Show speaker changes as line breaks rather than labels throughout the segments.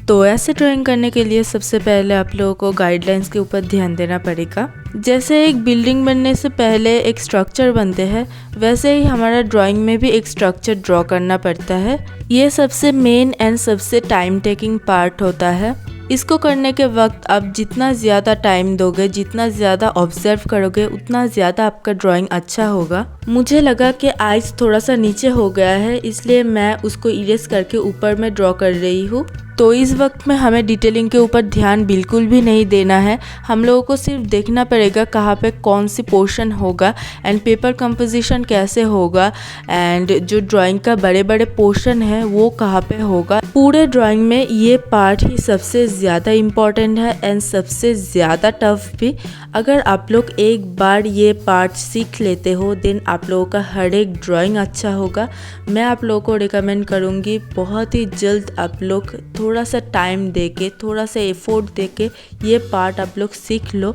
तो ऐसे ड्राइंग करने के लिए सबसे पहले आप लोगों को गाइडलाइंस के ऊपर ध्यान देना पड़ेगा। जैसे एक बिल्डिंग बनने से पहले एक स्ट्रक्चर बनते हैं, वैसे ही हमारा ड्राइंग में भी एक स्ट्रक्चर ड्रॉ करना पड़ता है। ये सबसे मेन एंड सबसे टाइम टेकिंग पार्ट होता है। इसको करने के वक्त आप जितना ज़्यादा टाइम दोगे, जितना ज़्यादा ऑब्जर्व करोगे, उतना ज़्यादा आपका ड्राइंग अच्छा होगा। मुझे लगा कि आइज थोड़ा सा नीचे हो गया है, इसलिए मैं उसको इरेज करके ऊपर में ड्रॉ कर रही हूँ। तो इस वक्त में हमें डिटेलिंग के ऊपर ध्यान बिल्कुल भी नहीं देना है। हम लोगों को सिर्फ देखना पड़ेगा कहाँ पे कौन सी पोर्शन होगा एंड पेपर कंपोजिशन कैसे होगा एंड जो ड्राइंग का बड़े बड़े पोर्शन है वो कहाँ पे होगा। पूरे ड्राइंग में ये पार्ट ही सबसे ज़्यादा इम्पॉर्टेंट है एंड सबसे ज़्यादा टफ भी। अगर आप लोग एक बार ये पार्ट सीख लेते हो देन आप लोगों का हर एक ड्राइंग अच्छा होगा। मैं आप लोगों को रिकमेंड करूँगी बहुत ही जल्द आप लोग थोड़ा सा टाइम देके, थोड़ा सा एफर्ट देके ये पार्ट आप लोग सीख लो।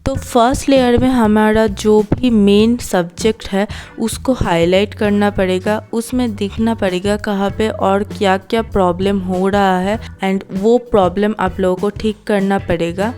तो फर्स्ट लेयर में हमारा जो भी मेन सब्जेक्ट है उसको हाईलाइट करना पड़ेगा। उसमें दिखना पड़ेगा कहाँ पे और क्या क्या प्रॉब्लम हो रहा है एंड वो प्रॉब्लम आप लोगों को ठीक करना पड़ेगा।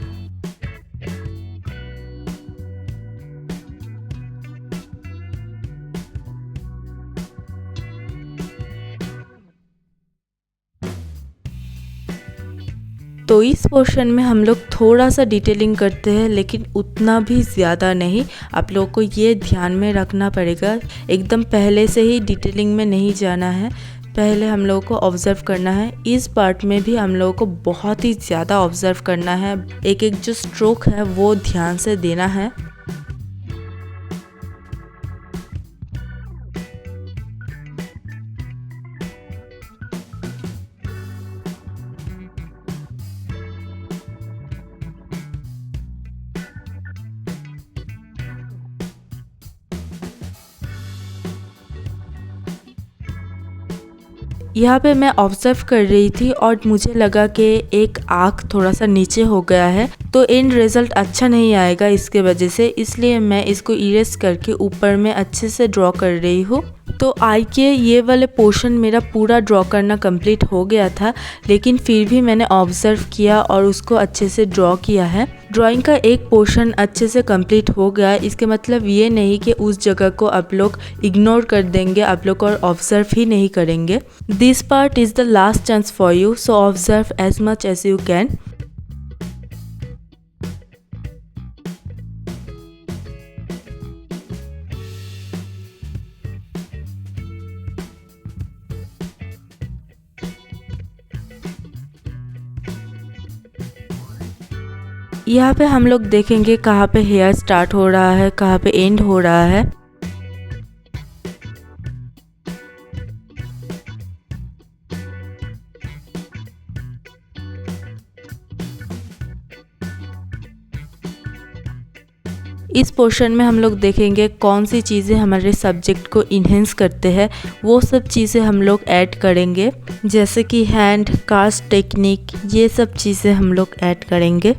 तो इस पोर्शन में हम लोग थोड़ा सा डिटेलिंग करते हैं, लेकिन उतना भी ज़्यादा नहीं। आप लोगों को ये ध्यान में रखना पड़ेगा, एकदम पहले से ही डिटेलिंग में नहीं जाना है। पहले हम लोगों को ऑब्ज़र्व करना है। इस पार्ट में भी हम लोगों को बहुत ही ज़्यादा ऑब्ज़र्व करना है। एक एक जो स्ट्रोक है वो ध्यान से देना है। यहाँ पे मैं ऑब्ज़र्व कर रही थी और मुझे लगा कि एक आँख थोड़ा सा नीचे हो गया है, तो एंड रिज़ल्ट अच्छा नहीं आएगा इसके वजह से, इसलिए मैं इसको इरेज करके ऊपर में अच्छे से ड्रॉ कर रही हूँ। तो आई के ये वाले पोर्शन मेरा पूरा ड्रॉ करना कंप्लीट हो गया था, लेकिन फिर भी मैंने ऑब्ज़र्व किया और उसको अच्छे से ड्रॉ किया है। ड्राइंग का एक पोर्शन अच्छे से कंप्लीट हो गया, इसके मतलब ये नहीं कि उस जगह को आप लोग इग्नोर कर देंगे, आप लोग और ऑब्ज़र्व ही नहीं करेंगे। This part is the last chance for you, so observe as much as you can. यहाँ पे हम लोग देखेंगे कहाँ पे हेयर स्टार्ट हो रहा है, कहाँ पे एंड हो रहा है। इस पोर्शन में हम लोग देखेंगे कौन सी चीज़ें हमारे सब्जेक्ट को इन्हेंस करते हैं, वो सब चीज़ें हम लोग ऐड करेंगे, जैसे कि हैंड कास्ट टेक्निक, ये सब चीज़ें हम लोग ऐड करेंगे।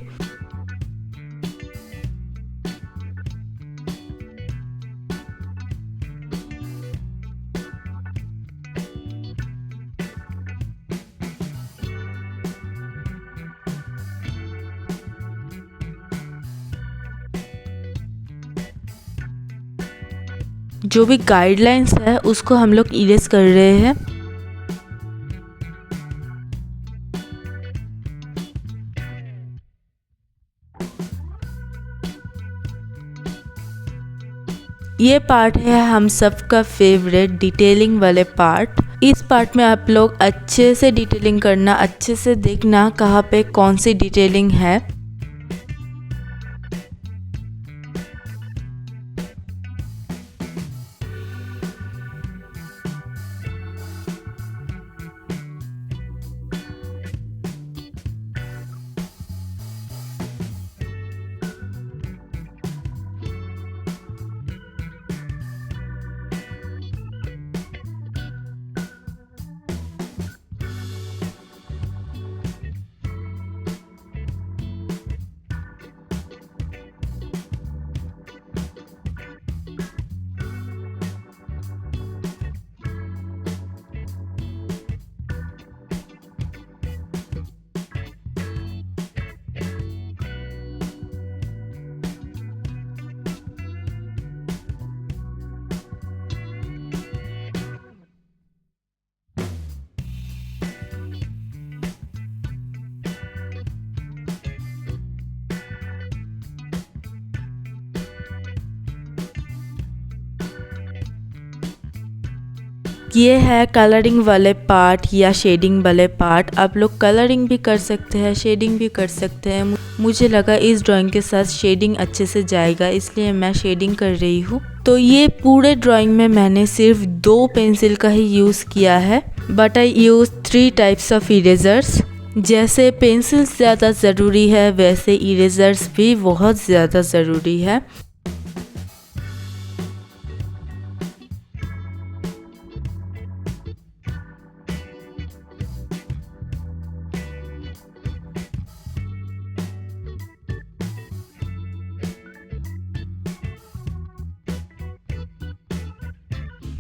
जो भी गाइडलाइंस है उसको हम लोग इरेज कर रहे हैं। ये पार्ट है हम सबका फेवरेट डिटेलिंग वाले पार्ट। इस पार्ट में आप लोग अच्छे से डिटेलिंग करना, अच्छे से देखना कहाँ पे कौन सी डिटेलिंग है। ये है कलरिंग वाले पार्ट या शेडिंग वाले पार्ट। आप लोग कलरिंग भी कर सकते हैं, शेडिंग भी कर सकते हैं। मुझे लगा इस ड्राइंग के साथ शेडिंग अच्छे से जाएगा, इसलिए मैं शेडिंग कर रही हूँ। तो ये पूरे ड्राइंग में मैंने सिर्फ 2 पेंसिल का ही यूज़ किया है, but I use 3 types of erasers. जैसे पेंसिल्स ज़्यादा ज़रूरी है, वैसे इरेजर्स भी बहुत ज़्यादा ज़रूरी है।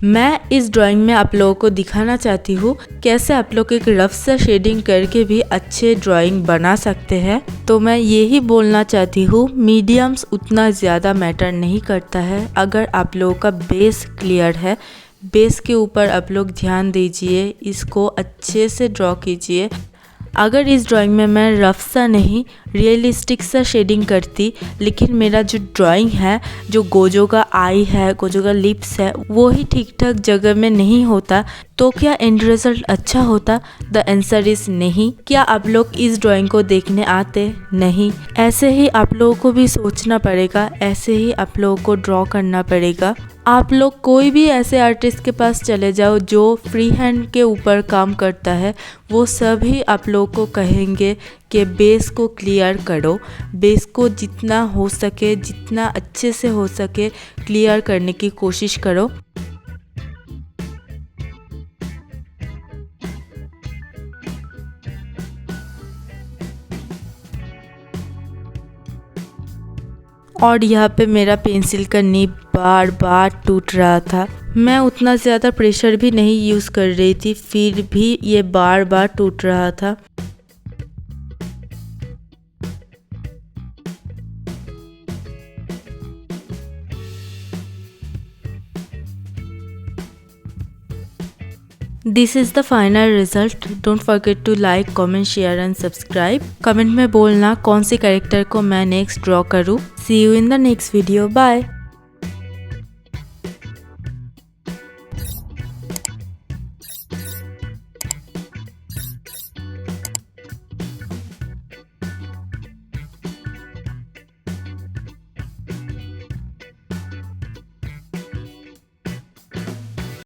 मैं इस ड्राइंग में आप लोगों को दिखाना चाहती हूँ कैसे आप लोग एक रफ सा शेडिंग करके भी अच्छे ड्राइंग बना सकते हैं। तो मैं यही बोलना चाहती हूँ, मीडियम्स उतना ज़्यादा मैटर नहीं करता है। अगर आप लोगों का बेस क्लियर है, बेस के ऊपर आप लोग ध्यान दीजिए, इसको अच्छे से ड्रॉ कीजिए। अगर इस ड्राइंग में मैं रफ सा नहीं रियलिस्टिक सा शेडिंग करती, लेकिन मेरा जो ड्राइंग है, जो गोजो का आई है, गोजो का लिप्स है, वो ही ठीक ठाक जगह में नहीं होता, तो क्या एंड रिजल्ट अच्छा होता? द आंसर इज नहीं। क्या आप लोग इस ड्राइंग को देखने आते? नहीं। ऐसे ही आप लोगों को भी सोचना पड़ेगा, ऐसे ही आप लोगों को ड्रॉ करना पड़ेगा। आप लोग कोई भी ऐसे आर्टिस्ट के पास चले जाओ जो फ्री हैंड के ऊपर काम करता है, वो सभी आप लोगों को कहेंगे कि बेस को क्लियर करो, बेस को जितना हो सके, जितना अच्छे से हो सके क्लियर करने की कोशिश करो। और यहाँ पे मेरा पेंसिल का निब बार बार टूट रहा था। मैं उतना ज़्यादा प्रेशर भी नहीं यूज़ कर रही थी, फिर भी ये बार बार टूट रहा था। This is the final result. Don't forget to like, comment, share and subscribe. Comment में बोलना कौन से कैरेक्टर को मैं नेक्स्ट ड्रॉ करूँ। See you in the next video. Bye.